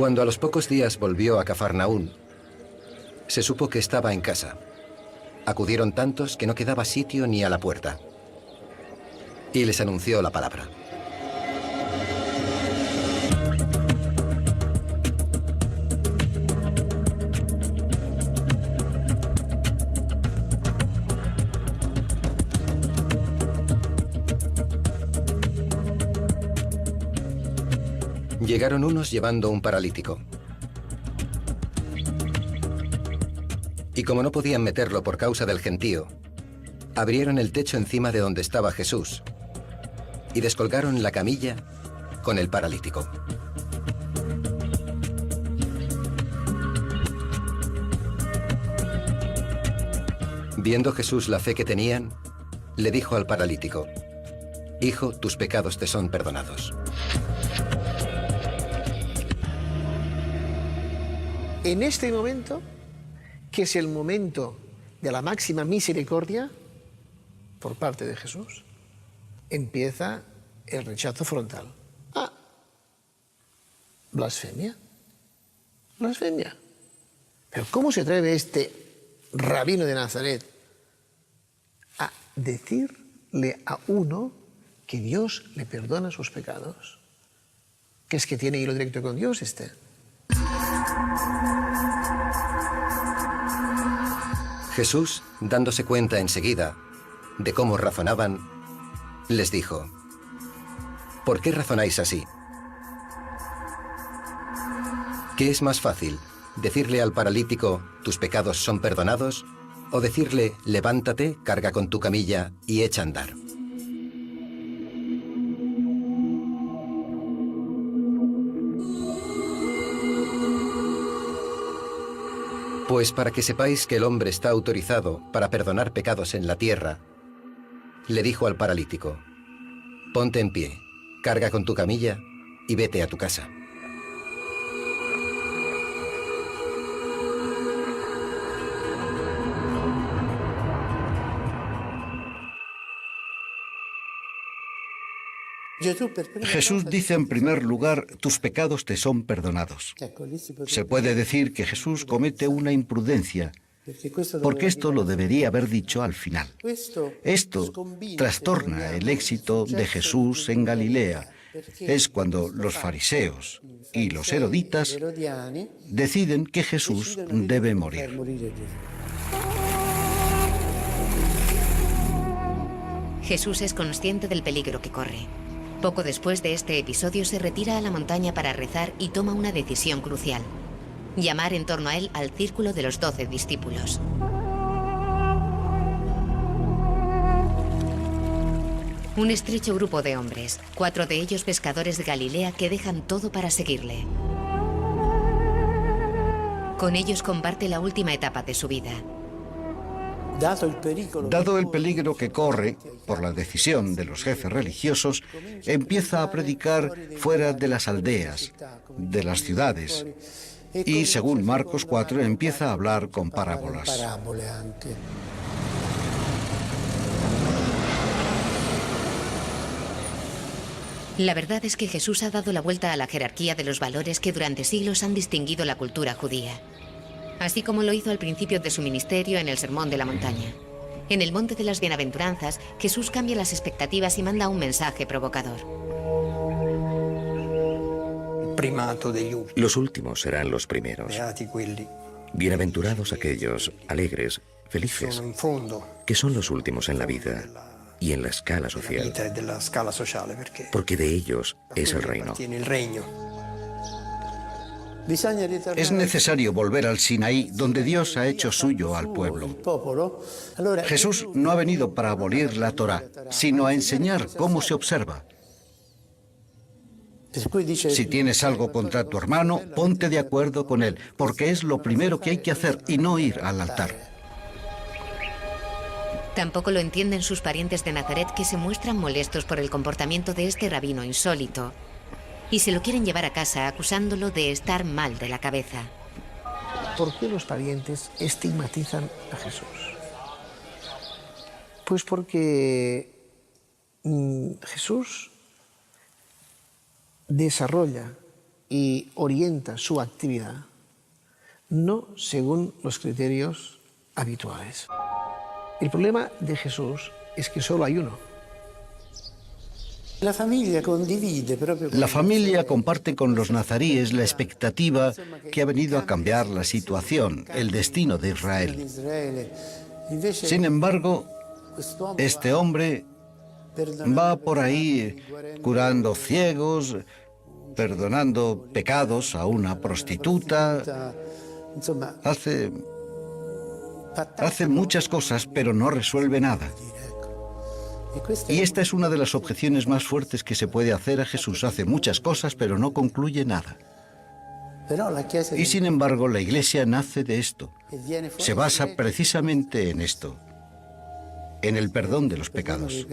Cuando a los pocos días volvió a Cafarnaún, se supo que estaba en casa. Acudieron tantos que no quedaba sitio ni a la puerta. Y les anunció la palabra. Llegaron unos llevando un paralítico. Y como no podían meterlo por causa del gentío, abrieron el techo encima de donde estaba Jesús y descolgaron la camilla con el paralítico. Viendo Jesús la fe que tenían, le dijo al paralítico: «Hijo, tus pecados te son perdonados». En este momento, que es el momento de la máxima misericordia por parte de Jesús, empieza el rechazo frontal. Ah, blasfemia. Blasfemia. Pero ¿cómo se atreve este rabino de Nazaret a decirle a uno que Dios le perdona sus pecados? ¿Que es que tiene hilo directo con Dios este? Jesús, dándose cuenta enseguida de cómo razonaban, les dijo: ¿por qué razonáis así? ¿Qué es más fácil, decirle al paralítico, tus pecados son perdonados, o decirle, levántate, carga con tu camilla y echa a andar? Pues para que sepáis que el hombre está autorizado para perdonar pecados en la tierra, le dijo al paralítico: ponte en pie, carga con tu camilla y vete a tu casa. Jesús dice en primer lugar, tus pecados te son perdonados. Se puede decir que Jesús comete una imprudencia, porque esto lo debería haber dicho al final. Esto trastorna el éxito de Jesús en Galilea. Es cuando los fariseos y los heroditas deciden que Jesús debe morir. Jesús es consciente del peligro que corre. Poco después de este episodio se retira a la montaña para rezar y toma una decisión crucial: llamar en torno a él al círculo de los 12 discípulos. Un estrecho grupo de hombres, 4 de ellos pescadores de Galilea que dejan todo para seguirle. Con ellos comparte la última etapa de su vida. Dado el peligro que corre por la decisión de los jefes religiosos, empieza a predicar fuera de las aldeas, de las ciudades, y según Marcos 4 empieza a hablar con parábolas. La verdad es que Jesús ha dado la vuelta a la jerarquía de los valores que durante siglos han distinguido la cultura judía. Así como lo hizo al principio de su ministerio en el Sermón de la Montaña. En el Monte de las Bienaventuranzas, Jesús cambia las expectativas y manda un mensaje provocador. Los últimos serán los primeros. Bienaventurados aquellos, alegres, felices, que son los últimos en la vida y en la escala social, porque de ellos es el reino. Es necesario volver al Sinaí, donde Dios ha hecho suyo al pueblo. Jesús no ha venido para abolir la Torá, sino a enseñar cómo se observa. Si tienes algo contra tu hermano, ponte de acuerdo con él, porque es lo primero que hay que hacer y no ir al altar. Tampoco lo entienden sus parientes de Nazaret, que se muestran molestos por el comportamiento de este rabino insólito. Y se lo quieren llevar a casa acusándolo de estar mal de la cabeza. ¿Por qué los parientes estigmatizan a Jesús? Pues porque Jesús desarrolla y orienta su actividad no según los criterios habituales. El problema de Jesús es que solo hay uno. La familia comparte con los nazaríes la expectativa que ha venido a cambiar la situación, el destino de Israel. Sin embargo, este hombre va por ahí curando ciegos, perdonando pecados a una prostituta, hace muchas cosas, pero no resuelve nada. Y esta es una de las objeciones más fuertes que se puede hacer a Jesús. Hace muchas cosas, pero no concluye nada. Y sin embargo, la Iglesia nace de esto. Se basa precisamente en esto, en el perdón de los pecados.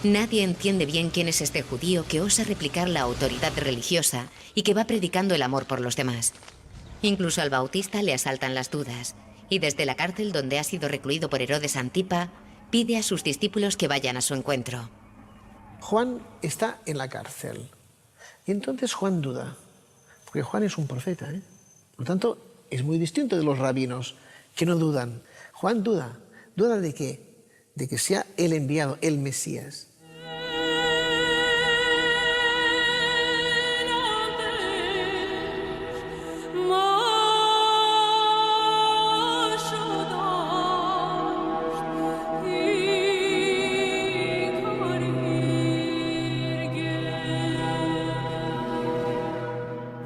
Nadie entiende bien quién es este judío que osa replicar la autoridad religiosa y que va predicando el amor por los demás. Incluso al Bautista le asaltan las dudas, y desde la cárcel donde ha sido recluido por Herodes Antipa, pide a sus discípulos que vayan a su encuentro. Juan está en la cárcel, y entonces Juan duda, porque Juan es un profeta, ¿eh? Por lo tanto, es muy distinto de los rabinos, que no dudan. Juan duda de qué, de que sea el enviado, el Mesías.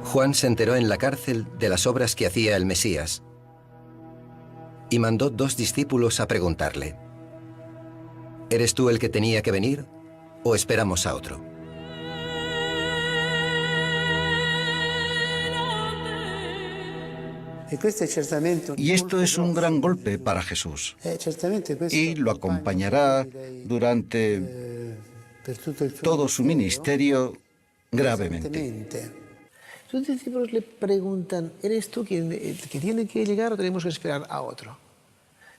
Juan se enteró en la cárcel de las obras que hacía el Mesías y mandó 2 discípulos a preguntarle: ¿eres tú el que tenía que venir o esperamos a otro? Y esto es un gran golpe para Jesús. Y lo acompañará durante todo su ministerio gravemente. Sus discípulos le preguntan: ¿eres tú quien que tiene que llegar o tenemos que esperar a otro?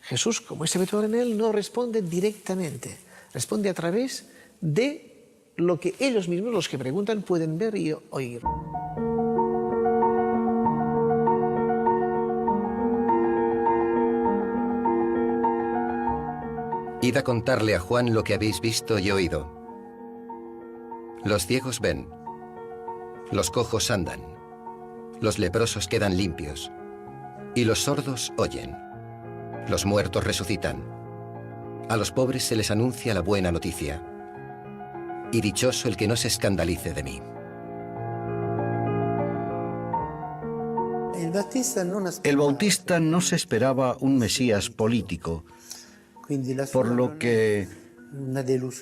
Jesús, como es habitual en él, no responde directamente. Responde a través de lo que ellos mismos, los que preguntan, pueden ver y oír. Id a contarle a Juan lo que habéis visto y oído. Los ciegos ven, los cojos andan, los leprosos quedan limpios, y los sordos oyen. Los muertos resucitan. A los pobres se les anuncia la buena noticia. Y dichoso el que no se escandalice de mí. El Bautista no se esperaba un Mesías político, por lo que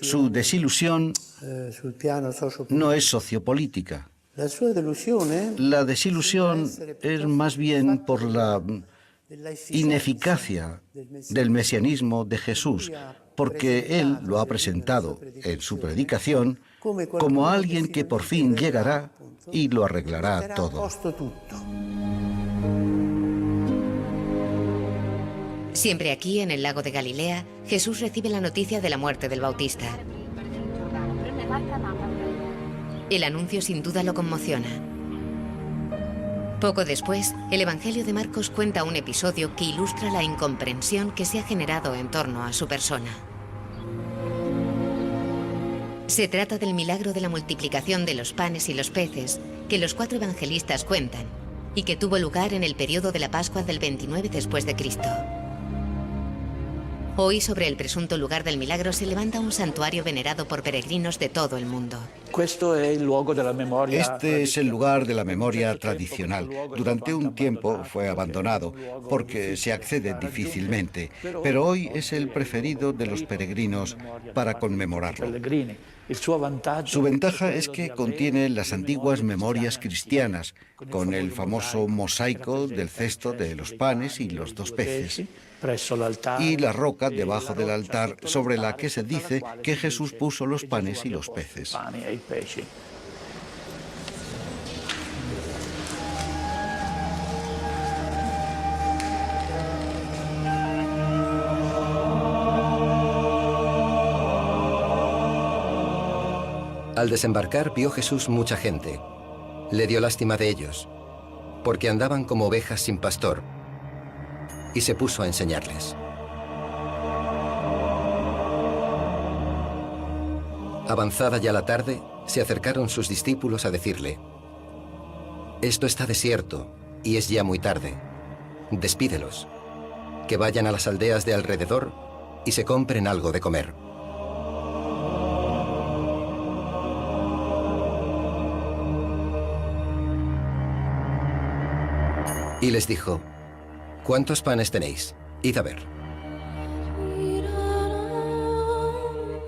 su desilusión no es sociopolítica. La desilusión es más bien por la ineficacia del mesianismo de Jesús, porque él lo ha presentado en su predicación como alguien que por fin llegará y lo arreglará todo. Siempre aquí, en el lago de Galilea, Jesús recibe la noticia de la muerte del Bautista. El anuncio sin duda lo conmociona. Poco después, el Evangelio de Marcos cuenta un episodio que ilustra la incomprensión que se ha generado en torno a su persona. Se trata del milagro de la multiplicación de los panes y los peces que los 4 evangelistas cuentan y que tuvo lugar en el periodo de la Pascua del 29 después de Cristo. Hoy, sobre el presunto lugar del milagro, se levanta un santuario venerado por peregrinos de todo el mundo. Este es el lugar de la memoria tradicional. Durante un tiempo fue abandonado porque se accede difícilmente, pero hoy es el preferido de los peregrinos para conmemorarlo. Su ventaja es que contiene las antiguas memorias cristianas, con el famoso mosaico del cesto de los panes y los 2 peces, y la roca debajo del altar sobre la que se dice que Jesús puso los panes y los peces. Al desembarcar vio Jesús mucha gente. Le dio lástima de ellos, porque andaban como ovejas sin pastor, y se puso a enseñarles. Avanzada ya la tarde, se acercaron sus discípulos a decirle: «Esto está desierto y es ya muy tarde. Despídelos, que vayan a las aldeas de alrededor y se compren algo de comer». Y les dijo: «¿Cuántos panes tenéis? Id a ver».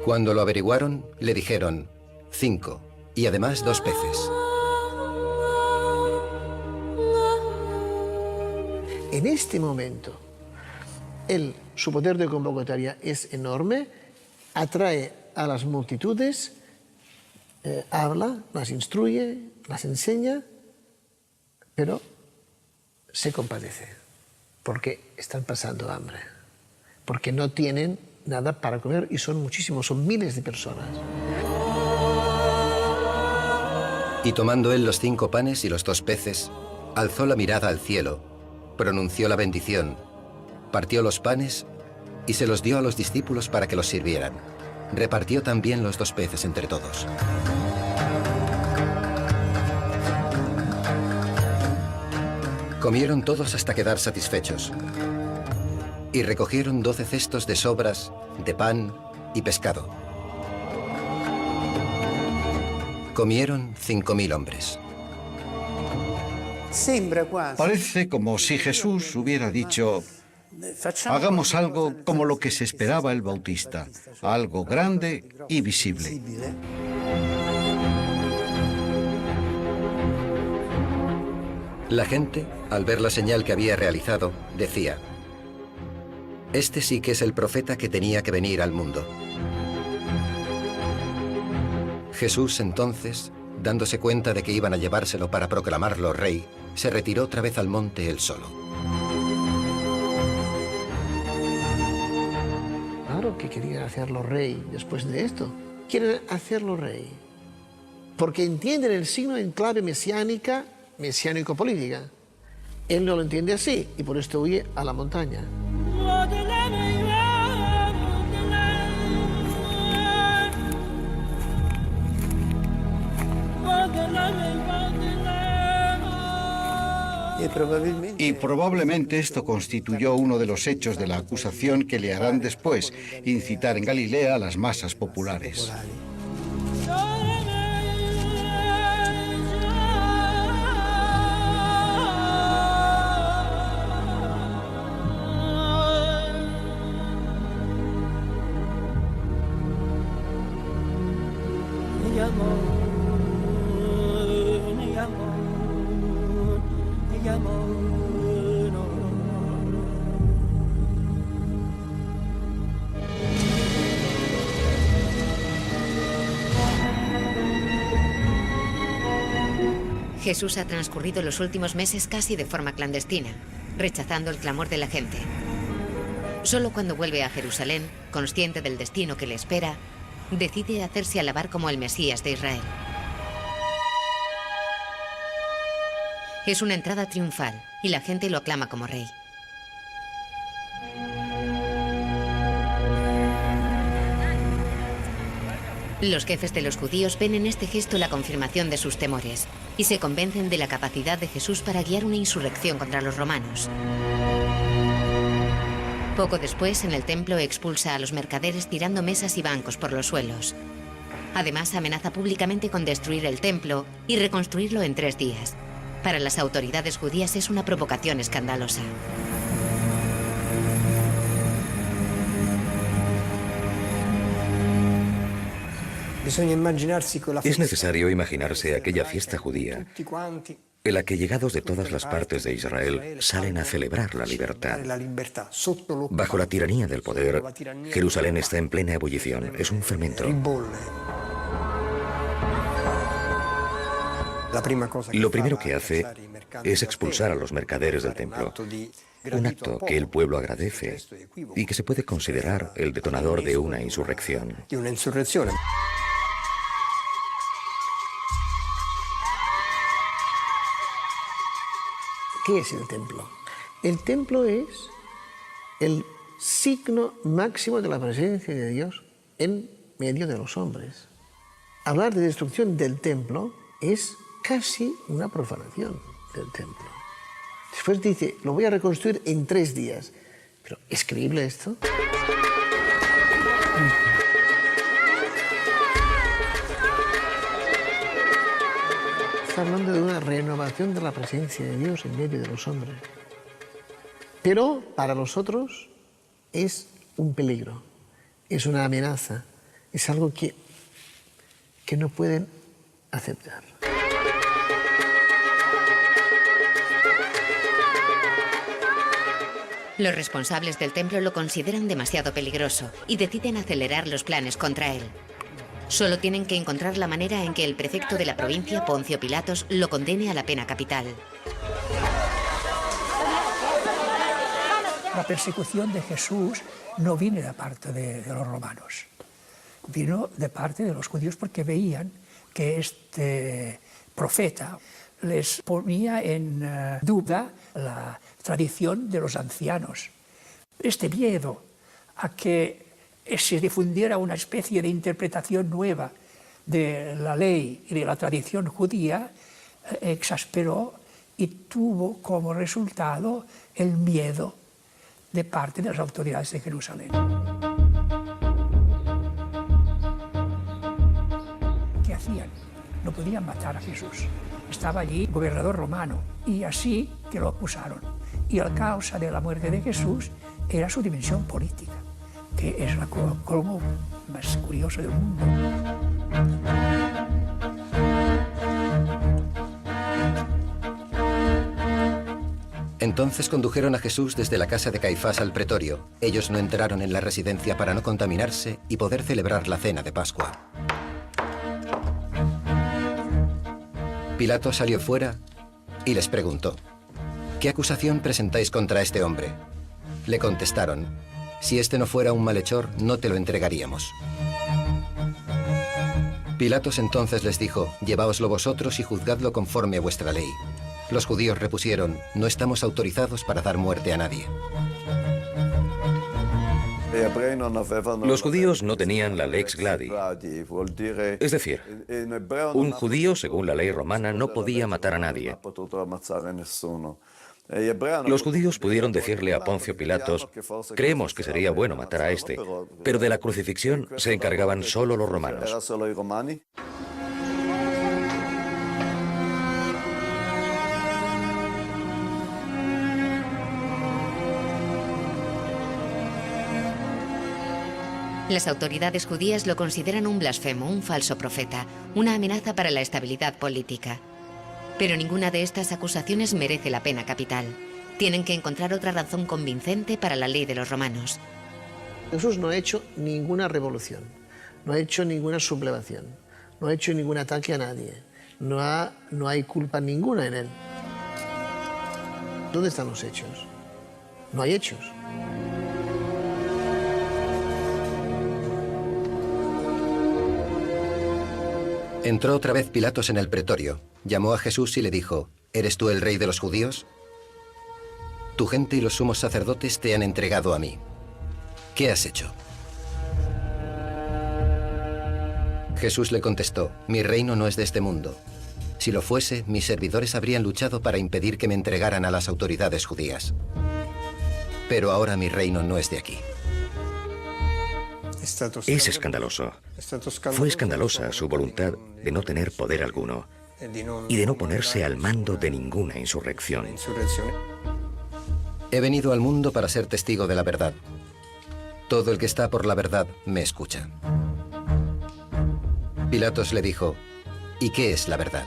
Cuando lo averiguaron, le dijeron: 5, y además 2 peces. En este momento, su poder de convocatoria es enorme, atrae a las multitudes, habla, las instruye, las enseña, pero se compadece, porque están pasando hambre, porque no tienen nada para comer y son muchísimos, son miles de personas. Y tomando él los 5 panes y los 2 peces, alzó la mirada al cielo, pronunció la bendición, partió los panes y se los dio a los discípulos para que los sirvieran. Repartió también los 2 peces entre todos. Comieron todos hasta quedar satisfechos. Y recogieron 12 cestos de sobras, de pan y pescado. Comieron 5.000 hombres. Parece como si Jesús hubiera dicho: hagamos algo como lo que se esperaba el Bautista, algo grande y visible. La gente, al ver la señal que había realizado, decía: «Este sí que es el profeta que tenía que venir al mundo». Jesús, entonces, dándose cuenta de que iban a llevárselo para proclamarlo rey, se retiró otra vez al monte él solo. Claro que querían hacerlo rey después de esto. Quieren hacerlo rey porque entienden el signo en clave mesiánica, mesiánico-política. Él no lo entiende así y por esto huye a la montaña. Y probablemente esto constituyó uno de los hechos de la acusación que le harán después, incitar en Galilea a las masas populares. Jesús ha transcurrido los últimos meses casi de forma clandestina, rechazando el clamor de la gente. Solo cuando vuelve a Jerusalén, consciente del destino que le espera, decide hacerse alabar como el Mesías de Israel. Es una entrada triunfal y la gente lo aclama como rey. Los jefes de los judíos ven en este gesto la confirmación de sus temores y se convencen de la capacidad de Jesús para guiar una insurrección contra los romanos. Poco después, en el templo expulsa a los mercaderes tirando mesas y bancos por los suelos. Además, amenaza públicamente con destruir el templo y reconstruirlo en 3 días. Para las autoridades judías es una provocación escandalosa. Es necesario imaginarse aquella fiesta judía en la que llegados de todas las partes de Israel salen a celebrar la libertad. Bajo la tiranía del poder, Jerusalén está en plena ebullición, es un fermento. Lo primero que hace es expulsar a los mercaderes del templo, un acto que el pueblo agradece y que se puede considerar el detonador de una insurrección. ¿Qué es el templo? El templo es el signo máximo de la presencia de Dios en medio de los hombres. Hablar de destrucción del templo es casi una profanación del templo. Después dice, lo voy a reconstruir en 3 días. Pero, ¿es creíble esto? Está hablando de una renovación de la presencia de Dios en medio de los hombres. Pero para los otros es un peligro, es una amenaza, es algo que no pueden aceptar. Los responsables del templo lo consideran demasiado peligroso y deciden acelerar los planes contra él. Solo tienen que encontrar la manera en que el prefecto de la provincia, Poncio Pilatos, lo condene a la pena capital. La persecución de Jesús no viene de parte de los romanos, vino de parte de los judíos porque veían que este profeta les ponía en duda la tradición de los ancianos. Este miedo a que se difundiera una especie de interpretación nueva de la ley y de la tradición judía exasperó y tuvo como resultado el miedo de parte de las autoridades de Jerusalén. ¿Qué hacían? No podían matar a Jesús. Estaba allí gobernador romano y así que lo acusaron. Y la causa de la muerte de Jesús era su dimensión política, que es el colmo más curioso del mundo. Entonces condujeron a Jesús desde la casa de Caifás al pretorio. Ellos no entraron en la residencia para no contaminarse y poder celebrar la cena de Pascua. Pilato salió fuera y les preguntó, ¿qué acusación presentáis contra este hombre? Le contestaron, si este no fuera un malhechor, no te lo entregaríamos. Pilatos entonces les dijo, lleváoslo vosotros y juzgadlo conforme a vuestra ley. Los judíos repusieron, no estamos autorizados para dar muerte a nadie. Los judíos no tenían la lex gladi. Es decir, un judío, según la ley romana, no podía matar a nadie. Los judíos pudieron decirle a Poncio Pilatos, creemos que sería bueno matar a este, pero de la crucifixión se encargaban solo los romanos. Las autoridades judías lo consideran un blasfemo, un falso profeta, una amenaza para la estabilidad política. Pero ninguna de estas acusaciones merece la pena capital. Tienen que encontrar otra razón convincente para la ley de los romanos. Jesús no ha hecho ninguna revolución, no ha hecho ninguna sublevación, no ha hecho ningún ataque a nadie, no hay culpa ninguna en él. ¿Dónde están los hechos? No hay hechos. Entró otra vez Pilatos en el pretorio, llamó a Jesús y le dijo, ¿eres tú el rey de los judíos? Tu gente y los sumos sacerdotes te han entregado a mí. ¿Qué has hecho? Jesús le contestó, mi reino no es de este mundo. Si lo fuese, mis servidores habrían luchado para impedir que me entregaran a las autoridades judías. Pero ahora mi reino no es de aquí. Es escandaloso. Fue escandalosa su voluntad de no tener poder alguno y de no ponerse al mando de ninguna insurrección. He venido al mundo para ser testigo de la verdad. Todo el que está por la verdad me escucha. Pilatos le dijo, ¿y qué es la verdad?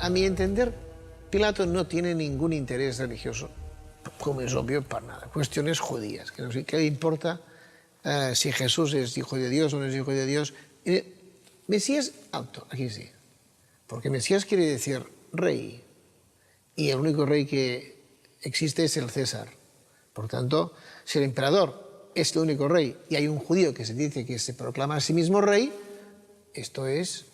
A mi entender, Pilato no tiene ningún interés religioso, como es obvio, para nada. Cuestiones judías, que no sé qué le importa si Jesús es hijo de Dios o no es hijo de Dios. Mesías, alto, aquí sí. Porque Mesías quiere decir rey. Y el único rey que existe es el César. Por tanto, si el emperador es el único rey y hay un judío que se dice que se proclama a sí mismo rey, esto es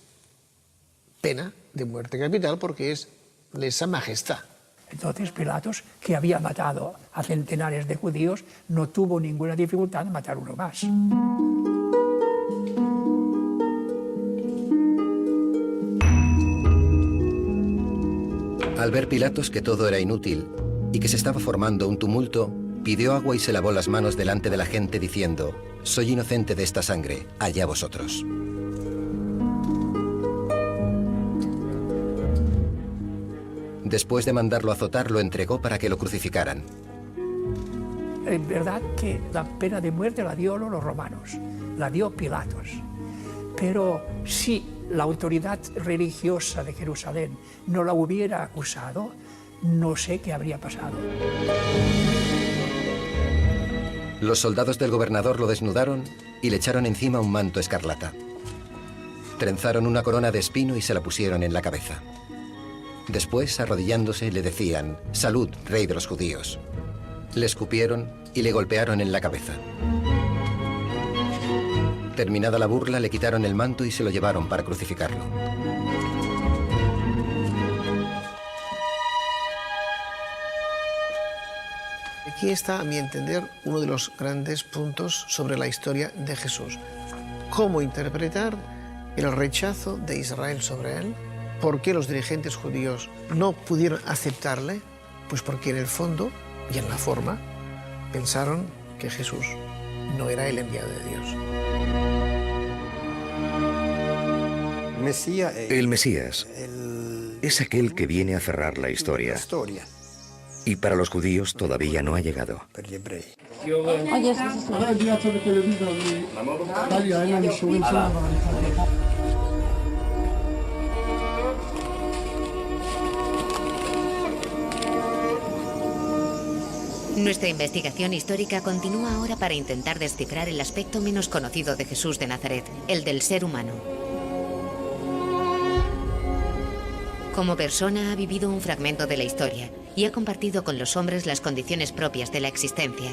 pena de muerte capital porque es lesa majestad. Entonces Pilatos, que había matado a centenares de judíos, no tuvo ninguna dificultad en matar uno más. Al ver Pilatos que todo era inútil y que se estaba formando un tumulto, pidió agua y se lavó las manos delante de la gente diciendo: «Soy inocente de esta sangre, allá vosotros». Después de mandarlo azotar, lo entregó para que lo crucificaran. Es verdad que la pena de muerte la dio los romanos, la dio Pilatos. Pero si la autoridad religiosa de Jerusalén no la hubiera acusado, no sé qué habría pasado. Los soldados del gobernador lo desnudaron y le echaron encima un manto escarlata. Trenzaron una corona de espino y se la pusieron en la cabeza. Después, arrodillándose, le decían: «Salud, rey de los judíos». Le escupieron y le golpearon en la cabeza. Terminada la burla, le quitaron el manto y se lo llevaron para crucificarlo. Aquí está, a mi entender, uno de los grandes puntos sobre la historia de Jesús. Cómo interpretar el rechazo de Israel sobre él. ¿Por qué los dirigentes judíos no pudieron aceptarle? Pues porque en el fondo y en la forma pensaron que Jesús no era el enviado de Dios. El Mesías es aquel que viene a cerrar la historia. Y para los judíos todavía no ha llegado. Nuestra investigación histórica continúa ahora para intentar descifrar el aspecto menos conocido de Jesús de Nazaret, el del ser humano. Como persona ha vivido un fragmento de la historia y ha compartido con los hombres las condiciones propias de la existencia.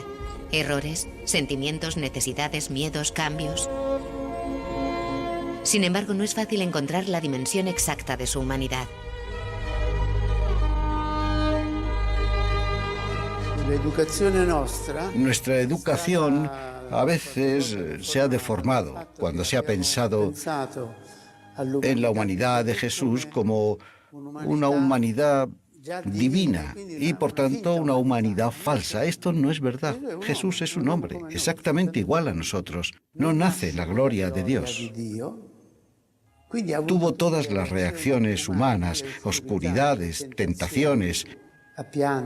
Errores, sentimientos, necesidades, miedos, cambios. Sin embargo, no es fácil encontrar la dimensión exacta de su humanidad. Nuestra educación a veces se ha deformado cuando se ha pensado en la humanidad de Jesús como una humanidad divina y por tanto una humanidad falsa. Esto no es verdad. Jesús es un hombre exactamente igual a nosotros. No nace la gloria de Dios. Tuvo todas las reacciones humanas, oscuridades, tentaciones.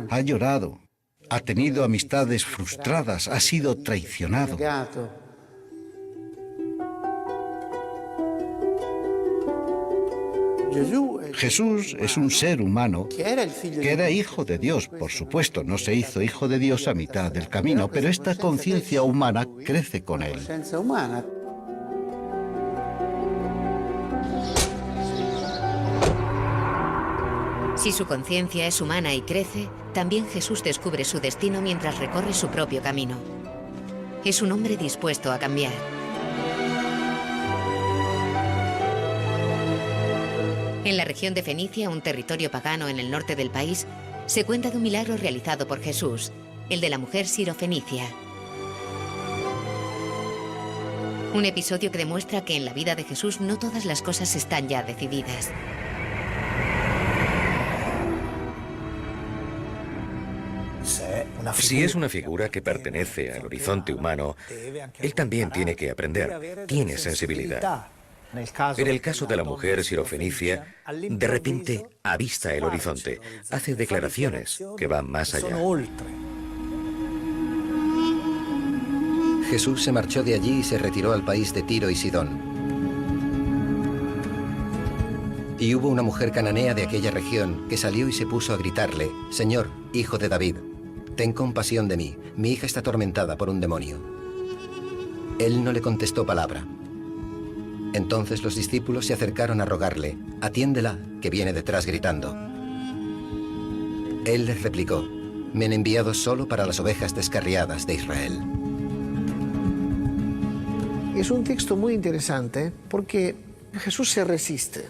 Ha llorado. Ha tenido amistades frustradas, ha sido traicionado. Jesús es un ser humano que era hijo de Dios, por supuesto, no se hizo hijo de Dios a mitad del camino, pero esta conciencia humana crece con él. Si su conciencia es humana y crece, también Jesús descubre su destino mientras recorre su propio camino. Es un hombre dispuesto a cambiar. En la región de Fenicia, un territorio pagano en el norte del país, se cuenta de un milagro realizado por Jesús, el de la mujer sirofenicia. Un episodio que demuestra que en la vida de Jesús no todas las cosas están ya decididas. Si es una figura que pertenece al horizonte humano, él también tiene que aprender, tiene sensibilidad. En el caso de la mujer sirofenicia, de repente avista el horizonte, hace declaraciones que van más allá. Jesús se marchó de allí y se retiró al país de Tiro y Sidón. Y hubo una mujer cananea de aquella región que salió y se puso a gritarle: «Señor, hijo de David, ten compasión de mí, mi hija está atormentada por un demonio». Él no le contestó palabra. Entonces los discípulos se acercaron a rogarle: «Atiéndela, que viene detrás gritando». Él les replicó: «Me han enviado solo para las ovejas descarriadas de Israel». Es un texto muy interesante porque Jesús se resiste.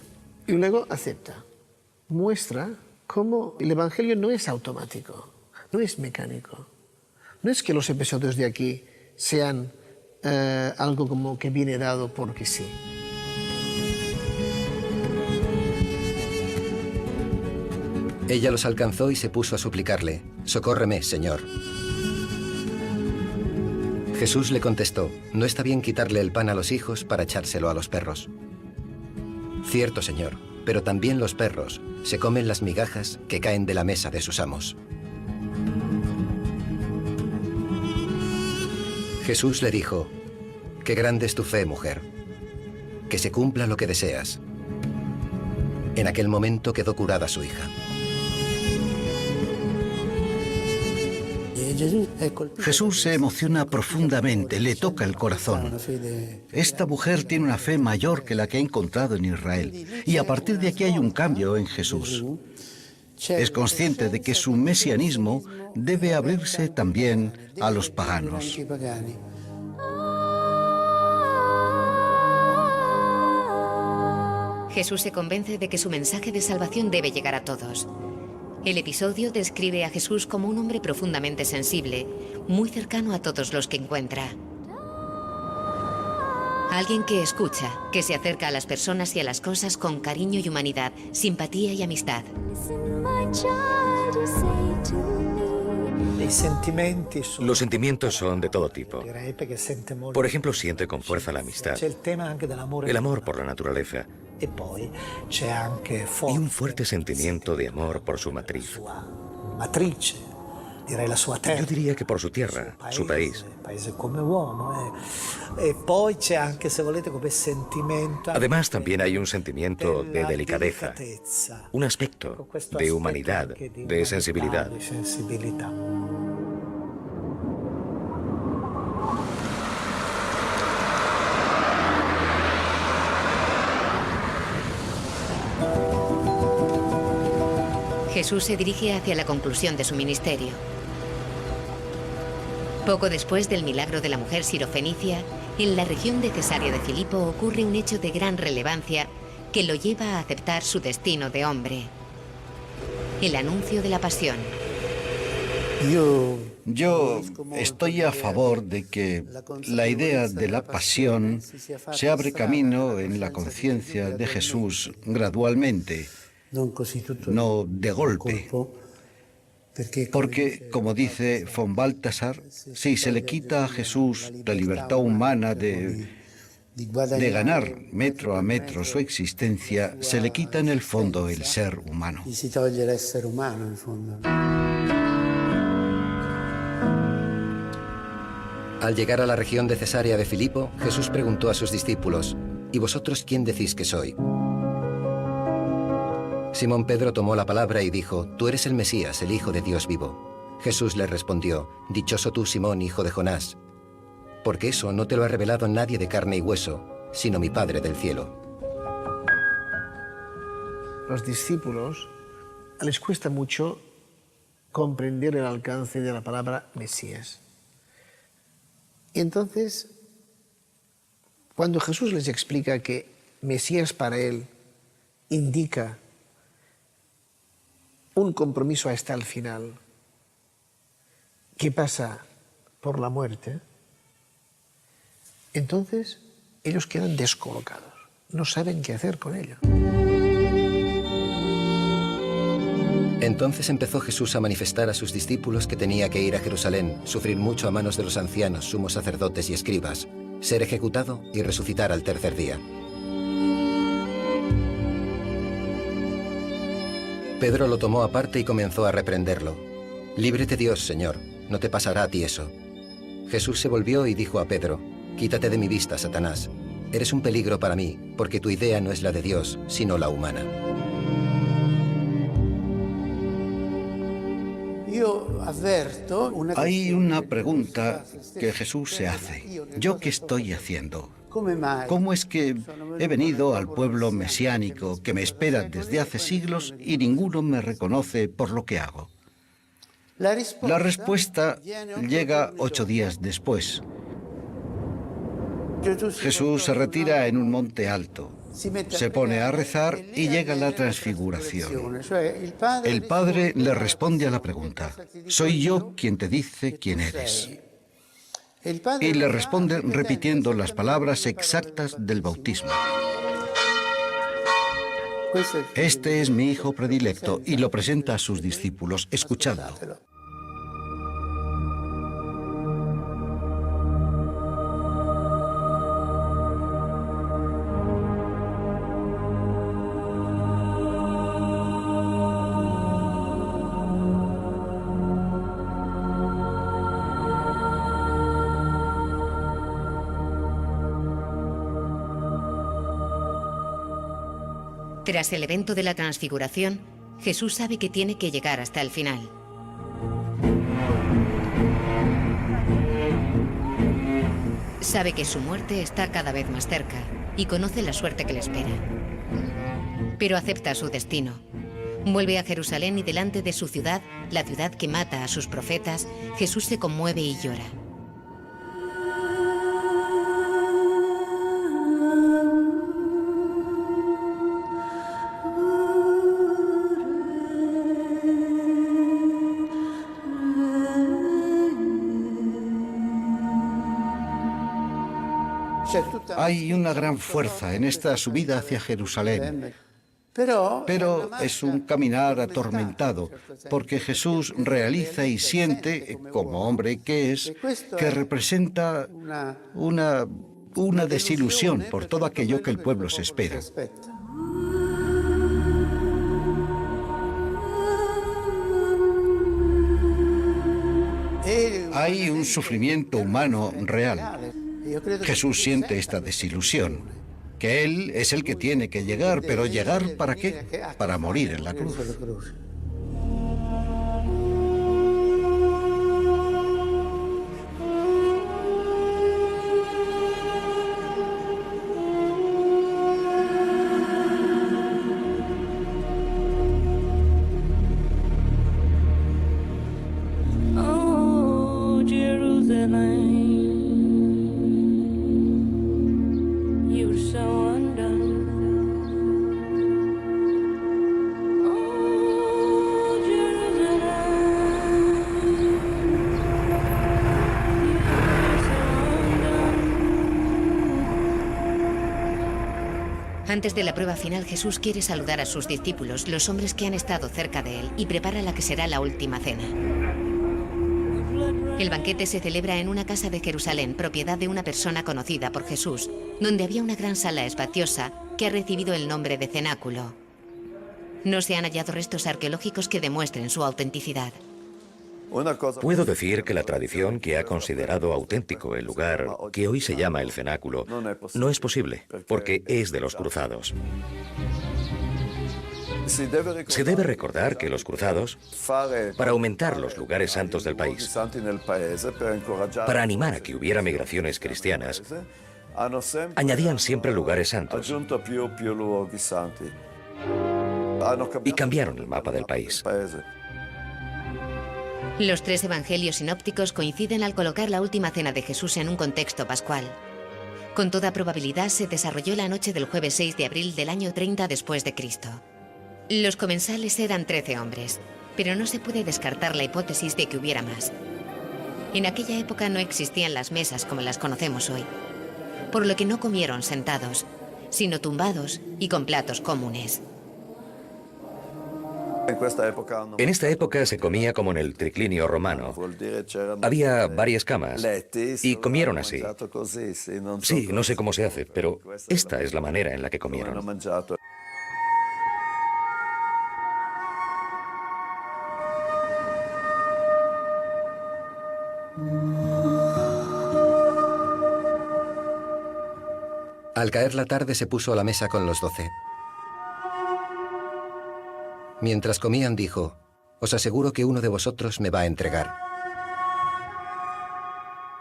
y luego acepta. Muestra cómo el Evangelio no es automático, no es mecánico. No es que los episodios de aquí sean algo como que viene dado porque sí. Ella los alcanzó y se puso a suplicarle: «Socórreme, Señor». Jesús le contestó: «No está bien quitarle el pan a los hijos para echárselo a los perros». «Cierto, Señor, pero también los perros se comen las migajas que caen de la mesa de sus amos». Jesús le dijo: «Qué grande es tu fe, mujer. Que se cumpla lo que deseas». En aquel momento quedó curada su hija. Jesús se emociona profundamente, le toca el corazón. Esta mujer tiene una fe mayor que la que ha encontrado en Israel, y a partir de aquí hay un cambio en Jesús. Es consciente de que su mesianismo debe abrirse también a los paganos. Jesús se convence de que su mensaje de salvación debe llegar a todos. El episodio describe a Jesús como un hombre profundamente sensible, muy cercano a todos los que encuentra. Alguien que escucha, que se acerca a las personas y a las cosas con cariño y humanidad, simpatía y amistad. Los sentimientos son de todo tipo. Por ejemplo, siente con fuerza la amistad, el amor por la naturaleza y un fuerte sentimiento de amor por su matriz. Yo diría que por su tierra, su país. Además, también hay un sentimiento de delicadeza, un aspecto de humanidad, de sensibilidad. Jesús se dirige hacia la conclusión de su ministerio. Poco después del milagro de la mujer sirofenicia, en la región de Cesarea de Filipo ocurre un hecho de gran relevancia que lo lleva a aceptar su destino de hombre: el anuncio de la pasión. Yo estoy a favor de que la idea de la pasión se abre camino en la conciencia de Jesús gradualmente, no de golpe. Porque, como dice von Balthasar, si se le quita a Jesús la libertad humana de ganar metro a metro su existencia, se le quita en el fondo el ser humano. Al llegar a la región de Cesarea de Filipo, Jesús preguntó a sus discípulos: «¿Y vosotros quién decís que soy?». Simón Pedro tomó la palabra y dijo: «Tú eres el Mesías, el Hijo de Dios vivo». Jesús le respondió: «Dichoso tú, Simón, hijo de Jonás, porque eso no te lo ha revelado nadie de carne y hueso, sino mi Padre del cielo». Los discípulos les cuesta mucho comprender el alcance de la palabra Mesías. Y entonces, cuando Jesús les explica que Mesías para él indica un compromiso hasta el final, que pasa por la muerte, entonces ellos quedan descolocados, no saben qué hacer con ello. Entonces empezó Jesús a manifestar a sus discípulos que tenía que ir a Jerusalén, sufrir mucho a manos de los ancianos, sumos sacerdotes y escribas, ser ejecutado y resucitar al tercer día. Pedro lo tomó aparte y comenzó a reprenderlo. «Líbrete Dios, Señor, no te pasará a ti eso». Jesús se volvió y dijo a Pedro: «Quítate de mi vista, Satanás. Eres un peligro para mí, porque tu idea no es la de Dios, sino la humana». Hay una pregunta que Jesús se hace. ¿Yo qué estoy haciendo? ¿Cómo es que he venido al pueblo mesiánico que me espera desde hace siglos y ninguno me reconoce por lo que hago? La respuesta llega 8 días después. Jesús se retira en un monte alto Se pone a rezar y llega la transfiguración. El Padre le responde a la pregunta: «¿Soy yo quien te dice quién eres?». Y le responde repitiendo las palabras exactas del bautismo. Este es mi hijo predilecto, y lo presenta a sus discípulos. Escuchadlo. Tras el evento de la transfiguración, Jesús sabe que tiene que llegar hasta el final. Sabe que su muerte está cada vez más cerca y conoce la suerte que le espera. Pero acepta su destino. Vuelve a Jerusalén y delante de su ciudad, la ciudad que mata a sus profetas, Jesús se conmueve y llora. Hay una gran fuerza en esta subida hacia Jerusalén, pero es un caminar atormentado, porque Jesús realiza y siente, como hombre que es, que representa una desilusión por todo aquello que el pueblo se espera. Hay un sufrimiento humano real. Jesús siente esta desilusión, que Él es el que tiene que llegar, pero ¿llegar para qué? Para morir en la cruz. Oh, Jerusalem. Antes de la prueba final, Jesús quiere saludar a sus discípulos, los hombres que han estado cerca de él, y prepara la que será la última cena. El banquete se celebra en una casa de Jerusalén, propiedad de una persona conocida por Jesús, donde había una gran sala espaciosa que ha recibido el nombre de cenáculo. No se han hallado restos arqueológicos que demuestren su autenticidad. Puedo decir que la tradición que ha considerado auténtico el lugar que hoy se llama el cenáculo no es posible, porque es de los cruzados. Se debe recordar que los cruzados, para aumentar los lugares santos del país, para animar a que hubiera migraciones cristianas, añadían siempre lugares santos y cambiaron el mapa del país. Los tres evangelios sinópticos coinciden al colocar la última cena de Jesús en un contexto pascual. Con toda probabilidad se desarrolló la noche del jueves 6 de abril del año 30 después de Cristo. Los comensales eran 13 hombres, pero no se puede descartar la hipótesis de que hubiera más. En aquella época no existían las mesas como las conocemos hoy, por lo que no comieron sentados, sino tumbados y con platos comunes. En esta época se comía como en el triclinio romano. Había varias camas y comieron así. Sí, no sé cómo se hace, pero esta es la manera en la que comieron. Al caer la tarde se puso a la mesa con los 12. Mientras comían dijo: «Os aseguro que uno de vosotros me va a entregar».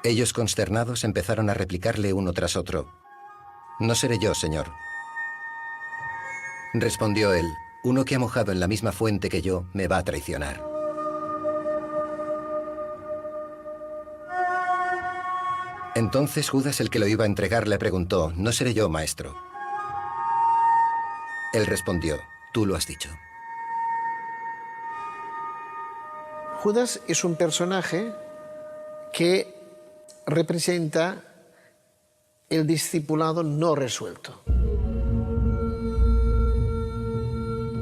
Ellos, consternados, empezaron a replicarle uno tras otro: «No seré yo, Señor». Respondió él: «Uno que ha mojado en la misma fuente que yo me va a traicionar». Entonces Judas, el que lo iba a entregar, le preguntó: «¿No seré yo, maestro?». Él respondió, tú lo has dicho. Judas es un personaje que representa el discipulado no resuelto.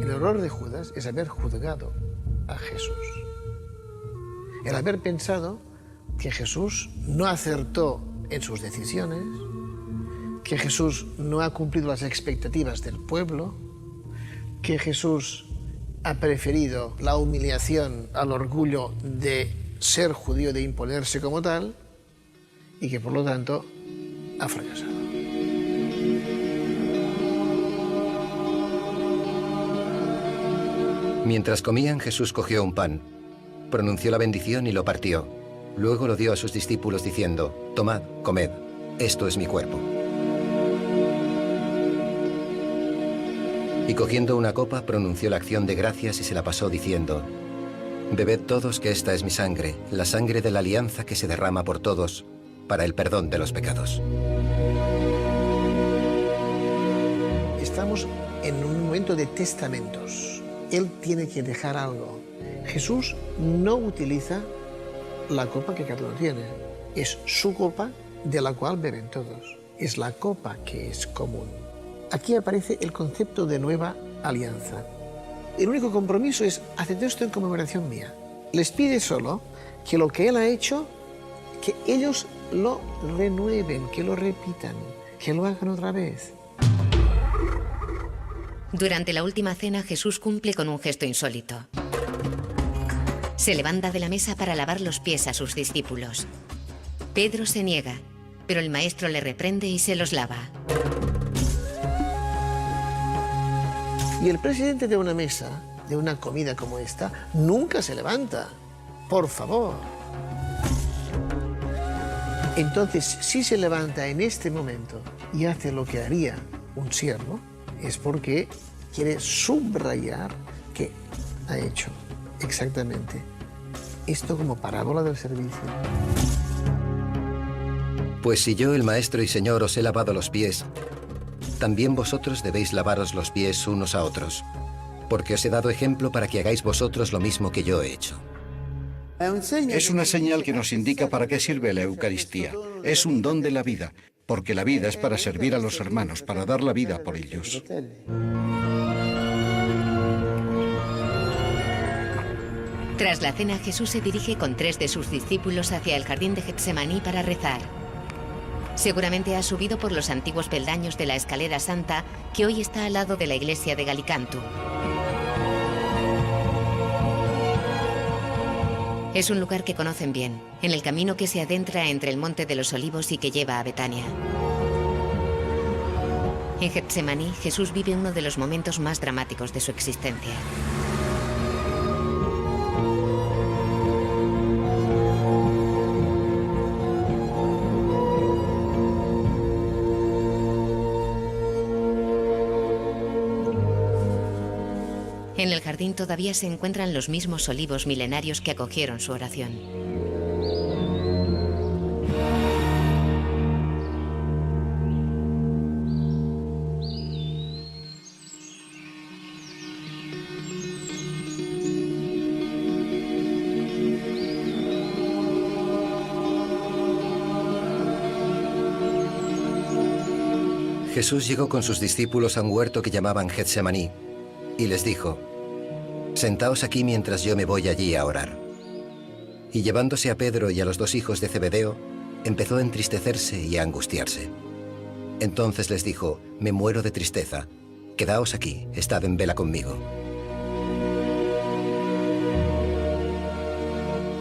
El error de Judas es haber juzgado a Jesús. El haber pensado que Jesús no acertó en sus decisiones, que Jesús no ha cumplido las expectativas del pueblo, que Jesús ha preferido la humillación al orgullo de ser judío, de imponerse como tal, y que por lo tanto ha fracasado. Mientras comían, Jesús cogió un pan, pronunció la bendición y lo partió. Luego lo dio a sus discípulos diciendo, tomad, comed, esto es mi cuerpo. Y cogiendo una copa, pronunció la acción de gracias y se la pasó diciendo, bebed todos que esta es mi sangre, la sangre de la alianza que se derrama por todos para el perdón de los pecados. Estamos en un momento de testamentos. Él tiene que dejar algo. Jesús no utiliza la copa que cada uno tiene. Es su copa de la cual beben todos. Es la copa que es común. Aquí aparece el concepto de nueva alianza. El único compromiso es hacer esto en conmemoración mía. Les pide solo que lo que Él ha hecho, que ellos lo renueven, que lo repitan, que lo hagan otra vez. Durante la última cena, Jesús cumple con un gesto insólito. Se levanta de la mesa para lavar los pies a sus discípulos. Pedro se niega, pero el maestro le reprende y se los lava. Y el presidente de una mesa, de una comida como esta, nunca se levanta. Por favor. Entonces, si se levanta en este momento y hace lo que haría un siervo, es porque quiere subrayar que ha hecho exactamente esto como parábola del servicio. Pues si yo, el Maestro y Señor, os he lavado los pies, también vosotros debéis lavaros los pies unos a otros, porque os he dado ejemplo para que hagáis vosotros lo mismo que yo he hecho. Es una señal que nos indica para qué sirve la Eucaristía. Es un don de la vida, porque la vida es para servir a los hermanos, para dar la vida por ellos. Tras la cena, Jesús se dirige con 3 de sus discípulos hacia el jardín de Getsemaní para rezar. Seguramente ha subido por los antiguos peldaños de la escalera santa que hoy está al lado de la iglesia de Galicantu. Es un lugar que conocen bien, en el camino que se adentra entre el Monte de los Olivos y que lleva a Betania. En Getsemaní, Jesús vive uno de los momentos más dramáticos de su existencia. En el jardín todavía se encuentran los mismos olivos milenarios que acogieron su oración. Jesús llegó con sus discípulos a un huerto que llamaban Getsemaní y les dijo, sentaos aquí mientras yo me voy allí a orar. Y llevándose a Pedro y a los 2 hijos de Zebedeo, empezó a entristecerse y a angustiarse. Entonces les dijo, me muero de tristeza, quedaos aquí, estad en vela conmigo.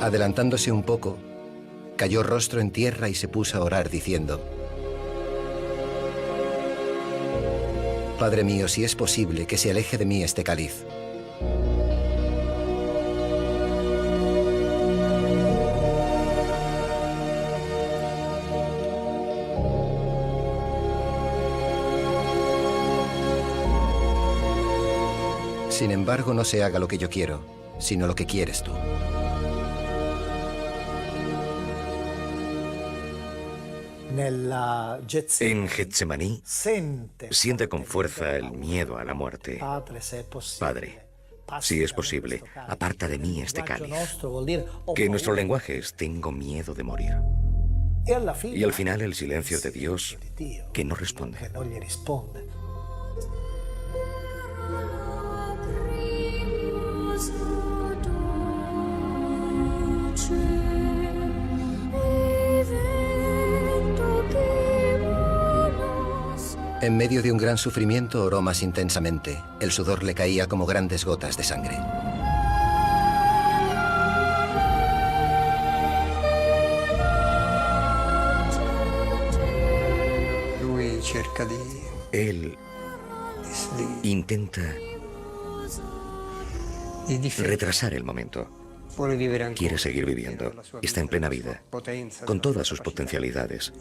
Adelantándose un poco, cayó rostro en tierra y se puso a orar diciendo, Padre mío, si es posible, que se aleje de mí este cáliz. Sin embargo, no se haga lo que yo quiero, sino lo que quieres tú. En Getsemaní, siente con fuerza el miedo a la muerte. Padre, si es posible, aparta de mí este cáliz. Que en nuestro lenguaje es tengo miedo de morir. Y al final el silencio de Dios que no responde. En medio de un gran sufrimiento oró más intensamente. El sudor le caía como grandes gotas de sangre. Él intenta retrasar el momento. Quiere seguir viviendo. Está en plena vida, con todas sus potencialidades.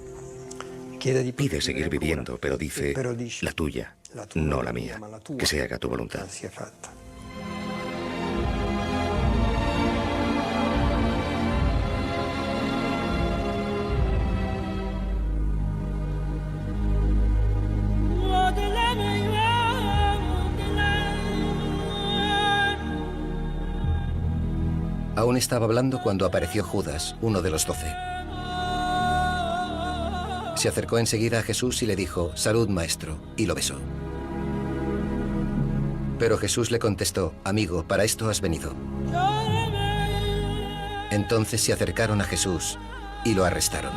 Pide seguir viviendo, pero dice, la tuya, no la mía. Que se haga tu voluntad. Aún estaba hablando cuando apareció Judas, uno de los 12. Se acercó enseguida a Jesús y le dijo, «Salud, maestro», y lo besó. Pero Jesús le contestó, «Amigo, para esto has venido». Entonces se acercaron a Jesús y lo arrestaron.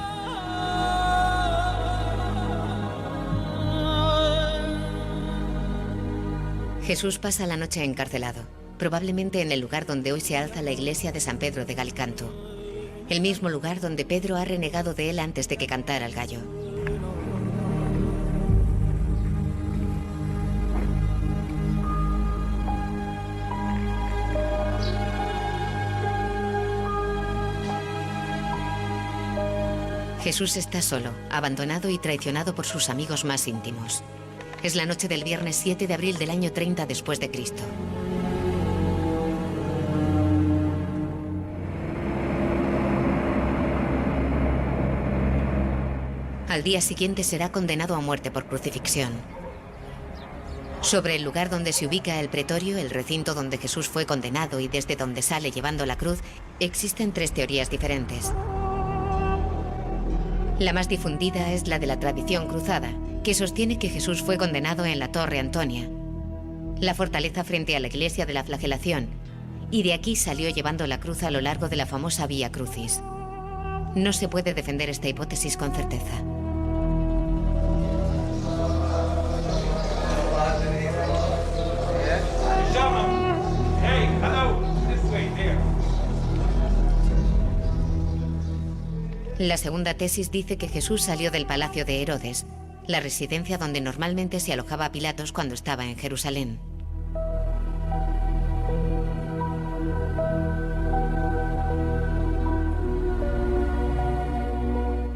Jesús pasa la noche encarcelado, probablemente en el lugar donde hoy se alza la iglesia de San Pedro de Galcanto, el mismo lugar donde Pedro ha renegado de él antes de que cantara el gallo. Jesús está solo, abandonado y traicionado por sus amigos más íntimos. Es la noche del viernes 7 de abril del año 30 después de Cristo. Al día siguiente será condenado a muerte por crucifixión. Sobre el lugar donde se ubica el pretorio, el recinto donde Jesús fue condenado y desde donde sale llevando la cruz, existen 3 teorías diferentes. La más difundida es la de la tradición cruzada, que sostiene que Jesús fue condenado en la Torre Antonia, la fortaleza frente a la iglesia de la Flagelación, y de aquí salió llevando la cruz a lo largo de la famosa Vía Crucis. No se puede defender esta hipótesis con certeza. La segunda tesis dice que Jesús salió del palacio de Herodes, la residencia donde normalmente se alojaba Pilatos cuando estaba en Jerusalén.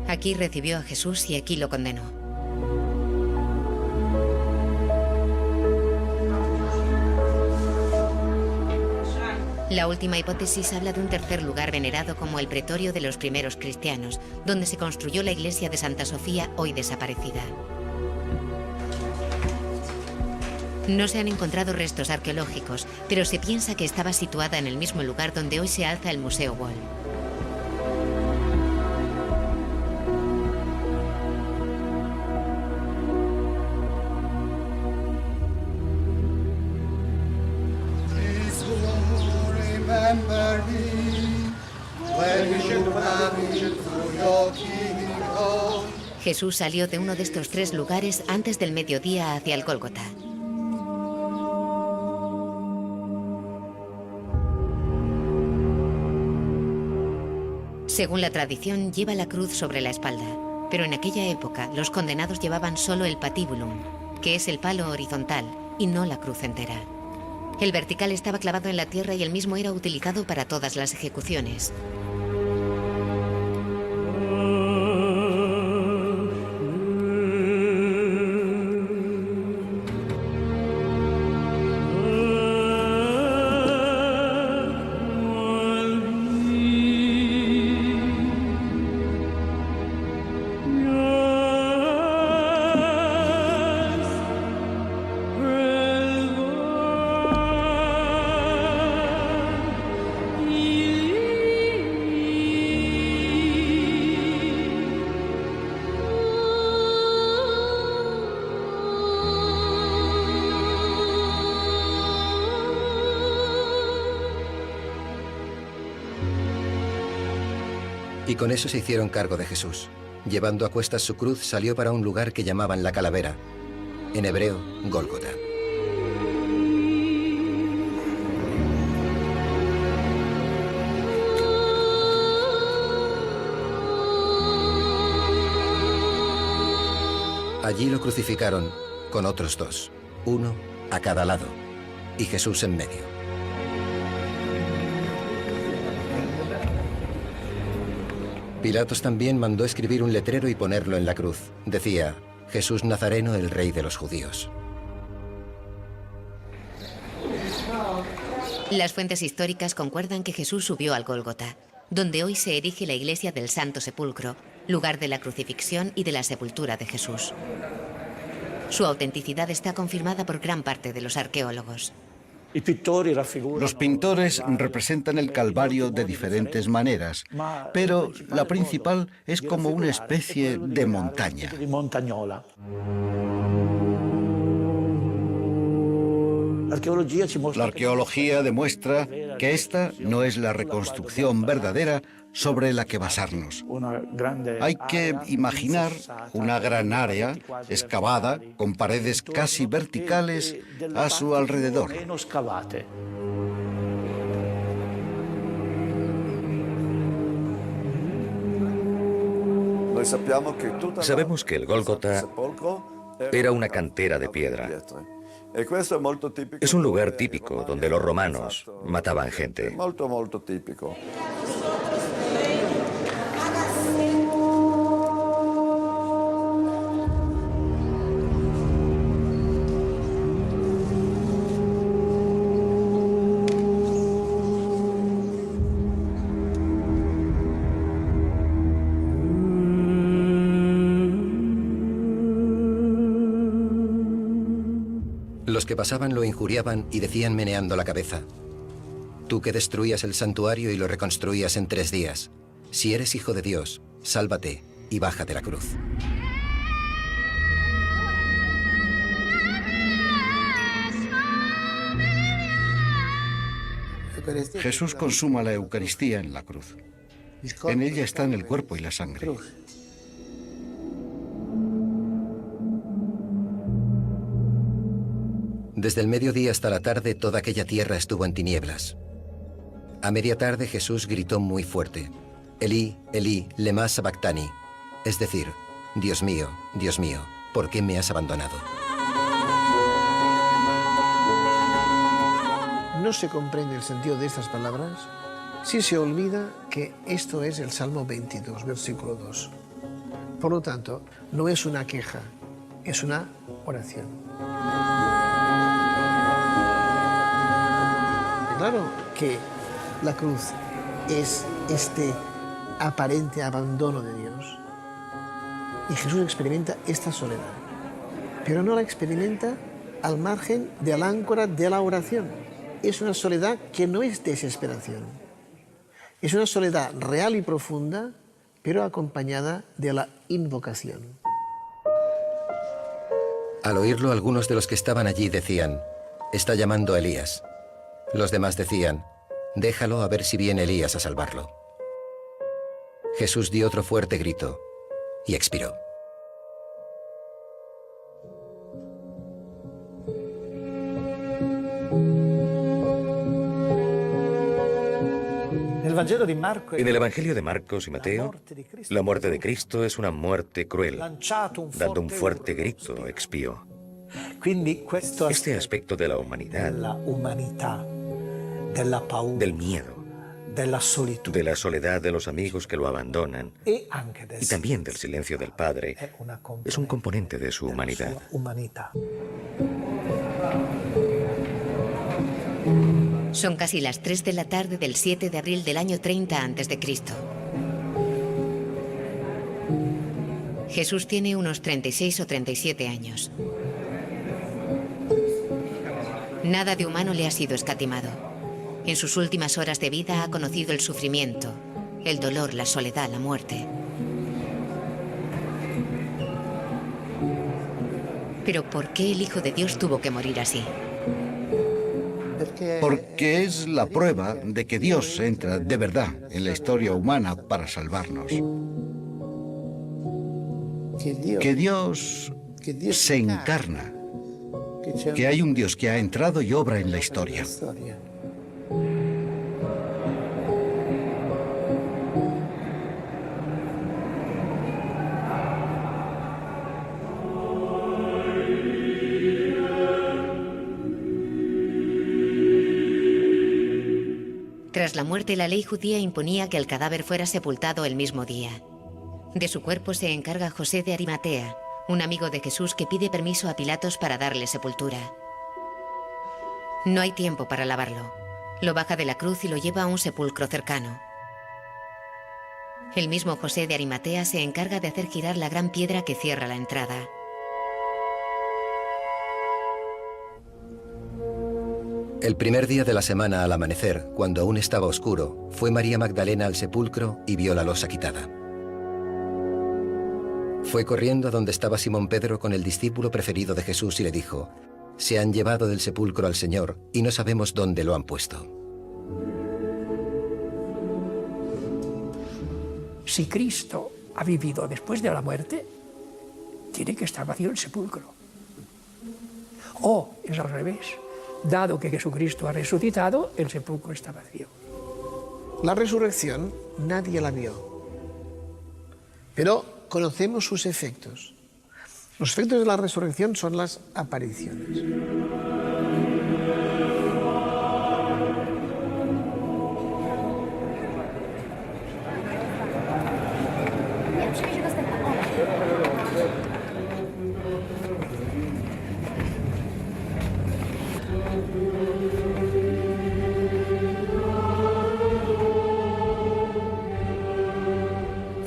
Aquí recibió a Jesús y aquí lo condenó. La última hipótesis habla de un tercer lugar venerado como el pretorio de los primeros cristianos, donde se construyó la iglesia de Santa Sofía, hoy desaparecida. No se han encontrado restos arqueológicos, pero se piensa que estaba situada en el mismo lugar donde hoy se alza el Museo Wall. Jesús salió de uno de estos 3 lugares antes del mediodía hacia el Gólgota. Según la tradición, lleva la cruz sobre la espalda, pero en aquella época los condenados llevaban solo el patibulum, que es el palo horizontal, y no la cruz entera. El vertical estaba clavado en la tierra y el mismo era utilizado para todas las ejecuciones. No. Y con eso se hicieron cargo de Jesús. Llevando a cuestas su cruz, salió para un lugar que llamaban la Calavera, en hebreo, Gólgota. Allí lo crucificaron con otros dos, uno a cada lado, y Jesús en medio. Pilatos también mandó escribir un letrero y ponerlo en la cruz. Decía, Jesús Nazareno, el rey de los judíos. Las fuentes históricas concuerdan que Jesús subió al Gólgota, donde hoy se erige la iglesia del Santo Sepulcro, lugar de la crucifixión y de la sepultura de Jesús. Su autenticidad está confirmada por gran parte de los arqueólogos. Los pintores representan el Calvario de diferentes maneras, pero la principal es como una especie de montaña. La arqueología demuestra que esta no es la reconstrucción verdadera sobre la que basarnos. Hay que imaginar una gran área excavada con paredes casi verticales a su alrededor. Sabemos que el Gólgota era una cantera de piedra. Es un lugar típico donde los romanos mataban gente. Los que pasaban lo injuriaban y decían meneando la cabeza, tú que destruías el santuario y lo reconstruías en 3 días, si eres hijo de Dios, sálvate y baja de la cruz. Jesús consuma la Eucaristía en la cruz. En ella están el cuerpo y la sangre. Desde el mediodía hasta la tarde toda aquella tierra estuvo en tinieblas. A media tarde Jesús gritó muy fuerte, Elí, Elí, lema sabactani, es decir, Dios mío, ¿por qué me has abandonado? No se comprende el sentido de estas palabras si se olvida que esto es el Salmo 22, versículo 2. Por lo tanto, no es una queja, es una oración. Claro que la cruz es este aparente abandono de Dios. Y Jesús experimenta esta soledad, pero no la experimenta al margen de la áncora de la oración. Es una soledad que no es desesperación. Es una soledad real y profunda, pero acompañada de la invocación. Al oírlo, algunos de los que estaban allí decían, está llamando a Elías. Los demás decían, déjalo a ver si viene Elías a salvarlo. Jesús dio otro fuerte grito y expiró. En el Evangelio de Marcos y Mateo, la muerte de Cristo es una muerte cruel. Dando un fuerte grito, expió. Este aspecto de la humanidad, del miedo, de la soledad de los amigos que lo abandonan y también del silencio del Padre, es un componente de su humanidad. Son casi las 3 de la tarde del 7 de abril del año 30 a.C. Jesús tiene unos 36 o 37 años. Nada de humano le ha sido escatimado. En sus últimas horas de vida ha conocido el sufrimiento, el dolor, la soledad, la muerte. Pero ¿por qué el Hijo de Dios tuvo que morir así? porque es la prueba de que Dios entra de verdad en la historia humana para salvarnos. Que Dios se encarna, que hay un Dios que ha entrado y obra en la historia. Tras la muerte, la ley judía imponía que el cadáver fuera sepultado el mismo día. De su cuerpo se encarga José de Arimatea, un amigo de Jesús que pide permiso a Pilatos para darle sepultura. No hay tiempo para lavarlo. Lo baja de la cruz y lo lleva a un sepulcro cercano. El mismo José de Arimatea se encarga de hacer girar la gran piedra que cierra la entrada. El primer día de la semana al amanecer, cuando aún estaba oscuro, fue María Magdalena al sepulcro y vio la losa quitada. Fue corriendo a donde estaba Simón Pedro con el discípulo preferido de Jesús y le dijo: «Se han llevado del sepulcro al Señor y no sabemos dónde lo han puesto». Si Cristo ha vivido después de la muerte, tiene que estar vacío el sepulcro. O es al revés. Dado que Jesucristo ha resucitado, el sepulcro está vacío. La resurrección nadie la vio, pero conocemos sus efectos. Los efectos de la resurrección son las apariciones.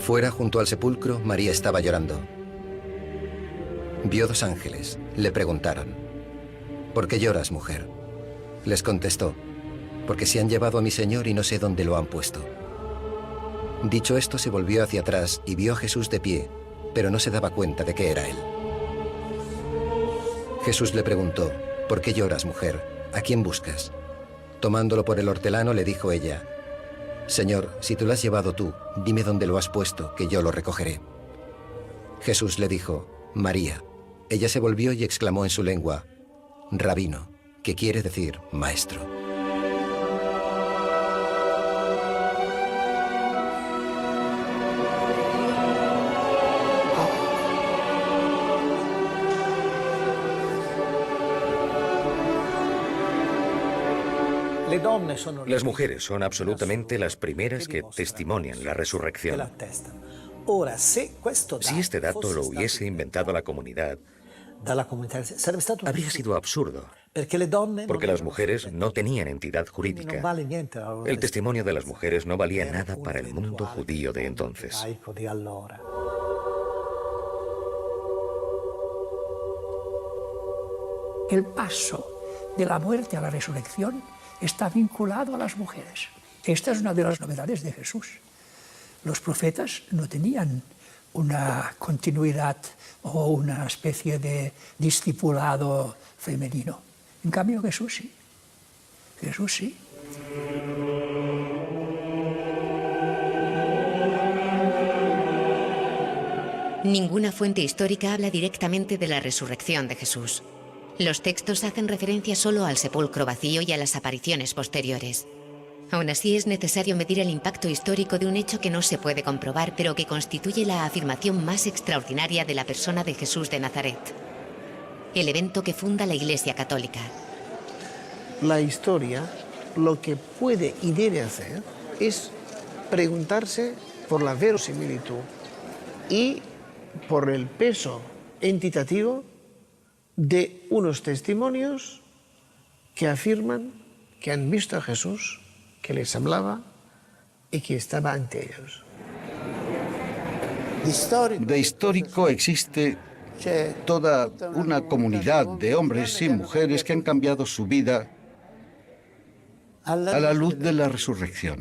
Fuera, junto al sepulcro, María estaba llorando. Vio dos ángeles. Le preguntaron: «¿Por qué lloras, mujer?». Les contestó: «Porque se han llevado a mi Señor y no sé dónde lo han puesto». Dicho esto, se volvió hacia atrás y vio a Jesús de pie, pero no se daba cuenta de que era él. Jesús le preguntó: «¿Por qué lloras, mujer? ¿A quién buscas?». Tomándolo por el hortelano, le dijo ella: «Señor, si tú lo has llevado tú, dime dónde lo has puesto, que yo lo recogeré». Jesús le dijo: «María». Ella se volvió y exclamó en su lengua: «Rabino», que quiere decir maestro. Las mujeres son absolutamente las primeras que testimonian la resurrección. Si este dato lo hubiese inventado la comunidad, habría sido absurdo, porque las mujeres no tenían entidad jurídica. El testimonio de las mujeres no valía nada para el mundo judío de entonces. El paso de la muerte a la resurrección está vinculado a las mujeres. Esta es una de las novedades de Jesús. Los profetas no tenían una continuidad o una especie de discipulado femenino. En cambio, Jesús sí. Jesús sí. Ninguna fuente histórica habla directamente de la resurrección de Jesús. Los textos hacen referencia solo al sepulcro vacío y a las apariciones posteriores. Aún así, es necesario medir el impacto histórico de un hecho que no se puede comprobar, pero que constituye la afirmación más extraordinaria de la persona de Jesús de Nazaret. El evento que funda la Iglesia Católica. La historia lo que puede y debe hacer es preguntarse por la verosimilitud y por el peso entitativo de unos testimonios que afirman que han visto a Jesús, que les hablaba y que estaba ante ellos. De histórico existe toda una comunidad de hombres y mujeres que han cambiado su vida a la luz de la resurrección.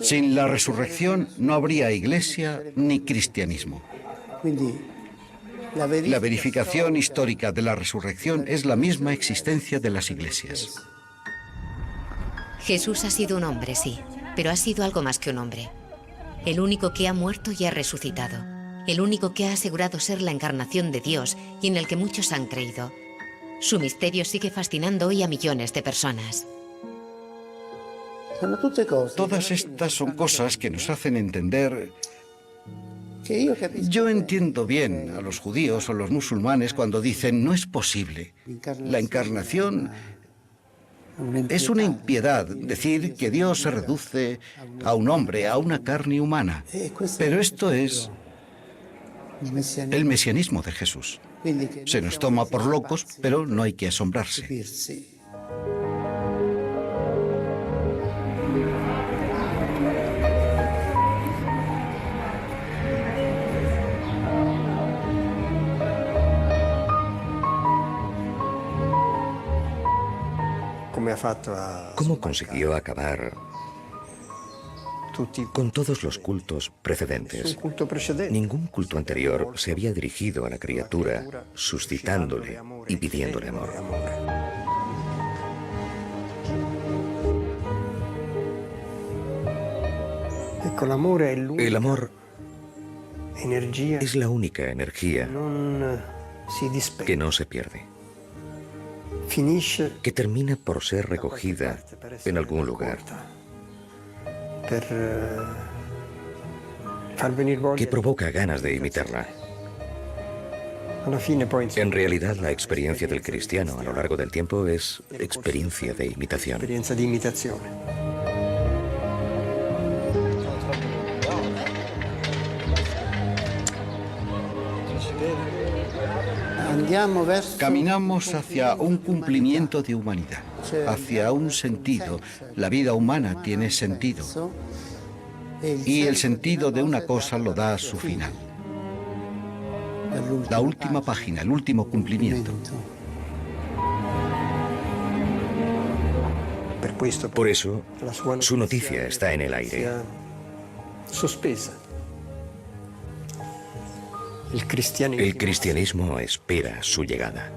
Sin la resurrección no habría iglesia ni cristianismo. La verificación histórica de la resurrección es la misma existencia de las iglesias. Jesús ha sido un hombre, sí, pero ha sido algo más que un hombre. El único que ha muerto y ha resucitado. El único que ha asegurado ser la encarnación de Dios y en el que muchos han creído. Su misterio sigue fascinando hoy a millones de personas. Todas estas son cosas que nos hacen entender. Yo entiendo bien a los judíos o los musulmanes cuando dicen no es posible. La encarnación es una impiedad, decir que Dios se reduce a un hombre, a una carne humana. Pero esto es el mesianismo de Jesús. Se nos toma por locos, pero no hay que asombrarse. ¿Cómo consiguió acabar con todos los cultos precedentes? Ningún culto anterior se había dirigido a la criatura, suscitándole y pidiéndole amor. El amor es la única energía que no se pierde, que termina por ser recogida en algún lugar, que provoca ganas de imitarla. En realidad, la experiencia del cristiano a lo largo del tiempo es experiencia de imitación. Caminamos hacia un cumplimiento de humanidad, hacia un sentido. La vida humana tiene sentido. Y el sentido de una cosa lo da a su final. La última página, el último cumplimiento. Por eso, su noticia está en el aire. El cristianismo espera su llegada.